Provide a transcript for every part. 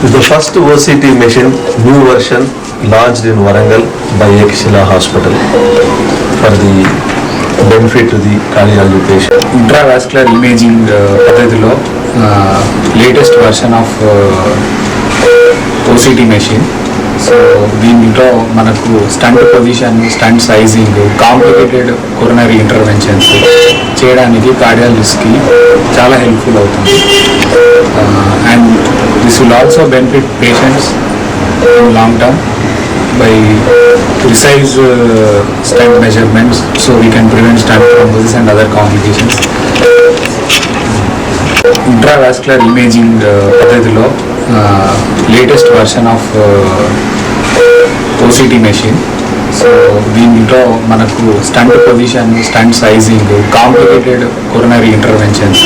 is the first OCT machine, new version, launched in Warangal by Ekshila Hospital for the benefit to the cardiology patient. Intravascular imaging పద్ధతిలో latest version of OCT machine. So దీంట్లో మనకు stent position, stent sizing, complicated coronary interventions చేయడానికి కార్డియాలజిస్ట్కి చాలా helpful అవుతుంది. And this will also benefit patients in long term by precise stent measurements, so we can prevent stent thrombosis and other complications. Intravascular imaging పద్ధతిలో latest version of OCT machine. So దీంట్లో మనకు stent position, stent sizing, complicated coronary interventions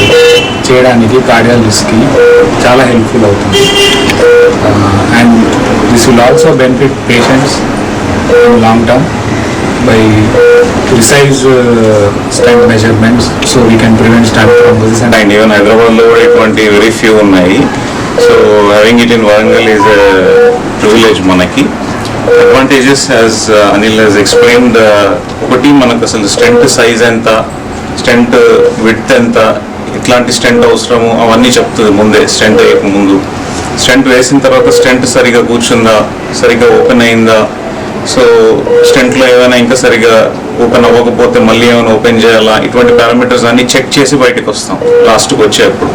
చేయడానికి కార్డియాలజిస్ట్కి చాలా helpful అవుతుంది. And this will also benefit patients in long term by precise stent measurements, so we can prevent stent thrombosis and even Hyderabad lo iటువంటి very few ఉన్నాయి. So having it in Warangal is a privilege manaki. Advantages as Anil has explained, ఒకటి మనకు అసలు stent size ఎంత, stent width ఎంత, ఇట్లాంటి stent అవసరము అవన్నీ చెప్తుంది ముందే. స్టెంట్ వేయక ముందు, స్టెంట్ వేసిన తర్వాత స్టెంట్ సరిగా కూర్చుందా, సరిగా ఓపెన్ అయిందా, సో స్టెంట్లో ఏమైనా ఇంకా సరిగా ఓపెన్ అవ్వకపోతే మళ్ళీ ఏమైనా ఓపెన్ చేయాలా, ఇటువంటి పారామీటర్స్ అన్ని చెక్ చేసి బయటకు వస్తాం లాస్ట్కి వచ్చేప్పుడు.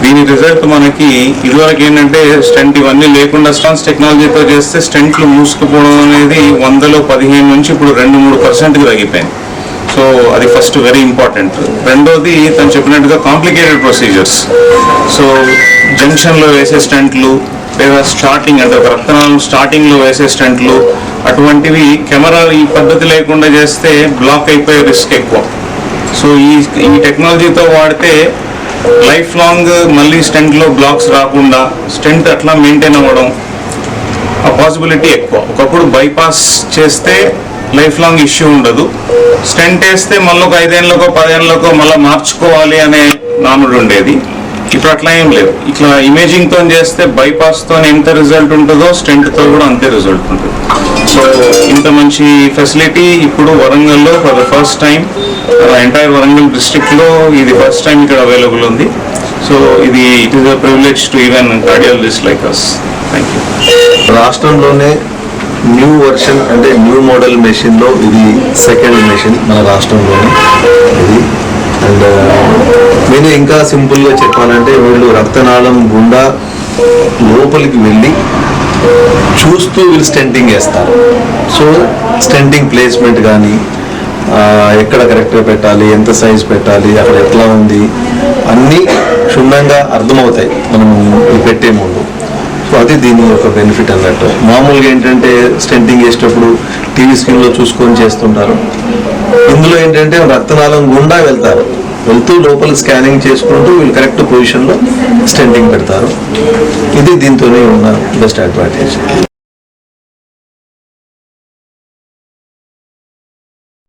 దీని రిజల్ట్ మనకి ఇదివరకు ఏంటంటే స్టెంట్ ఇవన్నీ లేకుండా స్టాన్స్ టెక్నాలజీతో చేస్తే స్టెంట్లు మూసుకుపోవడం అనేది 100లో 15 నుంచి ఇప్పుడు 2-3% తగ్గిపోయింది. సో అది ఫస్ట్ వెరీ ఇంపార్టెంట్. రెండోది తను చెప్పినట్టుగా కాంప్లికేటెడ్ ప్రొసీజర్స్. సో జంక్షన్లో వేసే స్టెంట్లు లేదా స్టార్టింగ్ అంటే ఒక రక్తనాళం స్టార్టింగ్లో వేసే స్టెంట్లు, అటువంటివి కెమెరా ఈ పద్ధతి లేకుండా చేస్తే బ్లాక్ అయిపోయే రిస్క్ ఎక్కువ. సో ఈ టెక్నాలజీతో వాడితే లైఫ్ లాంగ్ మళ్ళీ స్టెంట్లో బ్లాక్స్ రాకుండా స్టెంట్ అట్లా మెయింటైన్ అవ్వడం ఆ పాసిబిలిటీ ఎక్కువ. ఒకప్పుడు బైపాస్ చేస్తే లైఫ్ లాంగ్ ఇష్యూ ఉండదు, స్టెంట్ వేస్తే మళ్ళీ ఒక 5 ఏళ్ళకో 10 ఏళ్ళకో మళ్ళీ మార్చుకోవాలి అనే నానుడు ఉండేది. ఇప్పుడు అట్లా ఏం లేదు. ఇట్లా ఇమేజింగ్తో చేస్తే బైపాస్తో ఎంత రిజల్ట్ ఉంటుందో స్టెంట్తో కూడా అంతే రిజల్ట్ ఉంటుంది. సో ఇంత మంచి ఫెసిలిటీ ఇప్పుడు వరంగల్లో for the first time, entire Warangal డిస్ట్రిక్ట్లో ఇది ఫస్ట్ టైం ఇక్కడ అవైలబుల్ ఉంది. So it is a privilege to even cardiologist like us. Thank you. రాష్ట్రంలోనే న్యూ వర్షన్ అంటే న్యూ మోడల్ మెషిన్లో ఇది సెకండ్ మెషిన్ మన రాష్ట్రంలోనే ఇది. అండ్ నేను ఇంకా సింపుల్గా చెప్పాలంటే వీళ్ళు రక్తనాళం గుండా లోపలికి వెళ్ళి చూస్తూ వీళ్ళు స్టెంటింగ్ వేస్తారు. సో స్టెంటింగ్ ప్లేస్మెంట్ కానీ ఎక్కడ కరెక్ట్గా పెట్టాలి, ఎంత సైజ్ పెట్టాలి, అక్కడ ఎట్లా ఉంది అన్నీ క్షుణ్ణంగా అర్థమవుతాయి మనం పెట్టే ముందు. సో అది దీని యొక్క బెనిఫిట్ అన్నట్టు. మామూలుగా ఏంటంటే స్టెంటింగ్ వేసేటప్పుడు టీవీ స్క్రీన్లో చూసుకొని చేస్తుంటారు. ఇందులో ఏంటంటే రక్తనాళం గుండా వెళ్తూ లోపల స్కానింగ్ చేసుకుంటూ వీళ్ళు కరెక్ట్ పొజిషన్లో స్టెంటింగ్ పెడతారు. ఇది దీంతోనే ఉన్న బెస్ట్ అడ్వాంటేజ్.